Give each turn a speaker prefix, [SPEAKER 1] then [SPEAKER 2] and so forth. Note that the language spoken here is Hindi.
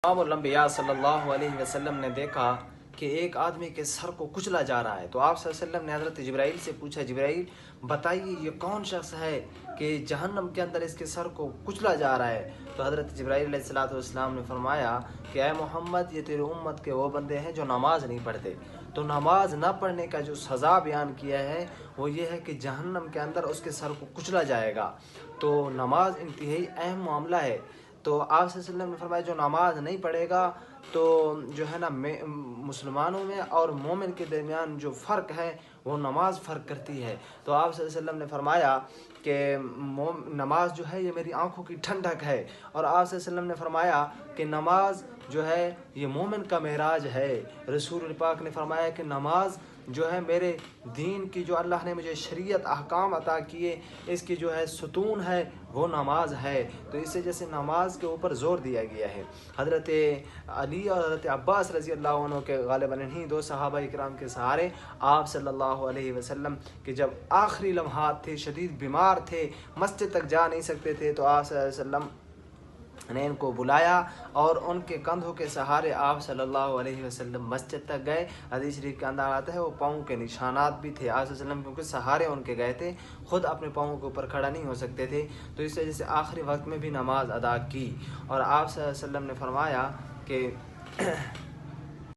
[SPEAKER 1] इमाम सल्लल्लाहु अलैहि वसल्लम ने देखा कि एक आदमी के सर को कुचला जा रहा है, तो आप सल्लल्लाहु अलैहि वसल्लम ने हज़रत जिब्राइल से पूछा, जिब्राइल बताइए ये कौन शख्स है कि जहन्नम के अंदर इसके सर को कुचला जा रहा है। तो हज़रत जिब्राइल अलैहिस्सलाम ने फरमाया कि ऐ मोहम्मद, ये तेरे उम्मत के वो बंदे हैं जो नमाज नहीं पढ़ते। तो नमाज न पढ़ने का जो सज़ा बयान किया है वो ये है कि जहन्नम के अंदर उसके सर को कुचला जाएगा। तो नमाज इंतहाई अहम मामला है। तो आप सल्लल्लाहु अलैहि वसल्लम ने फरमाया जो नमाज नहीं पढ़ेगा तो जो है ना मुसलमानों में और मोमिन के दरमियान जो फ़र्क है वो नमाज फ़र्क करती है। तो आप सल्लल्लाहु अलैहि वसल्लम ने फरमाया कि नमाज जो है ये मेरी आंखों की ठंडक है। और आप सल्लल्लाहु अलैहि वसल्लम ने फरमाया कि नमाज जो है ये मोमिन का मेराज है। रसूल पाक ने फरमाया कि नमाज जो है मेरे दीन की जो अल्लाह ने मुझे शरीयत अहकाम अता किए इसकी जो है सुतून है वो नमाज है। तो इससे जैसे नमाज के ऊपर ज़ोर दिया गया है। हज़रत अली और हज़रत अब्बास रज़ी अल्लाह अन्हु के ग़ालिबन इन्हीं दो सहाबा इकराम के सहारे आप सल्लल्लाहु अलैहि वसल्लम के जब आखिरी लम्हात थे, शदीद बीमार थे, मस्जिद तक जा नहीं सकते थे, तो आप सल्लल्लाहु अलैहि वसल्लम ने इनको बुलाया और उनके कंधों के सहारे आप सल्लल्लाहु अलैहि वसल्लम मस्जिद तक गए। हदीस शरीफ के अंदर आता है वो पाँव के निशानात भी थे, आप वसल्लम क्योंकि सहारे उनके गए थे, खुद अपने पाँव के ऊपर खड़ा नहीं हो सकते थे। तो इस वजह से आखिरी वक्त में भी नमाज अदा की। और आप सल्लल्लाहु अलैहि वसल्लम ने फरमाया कि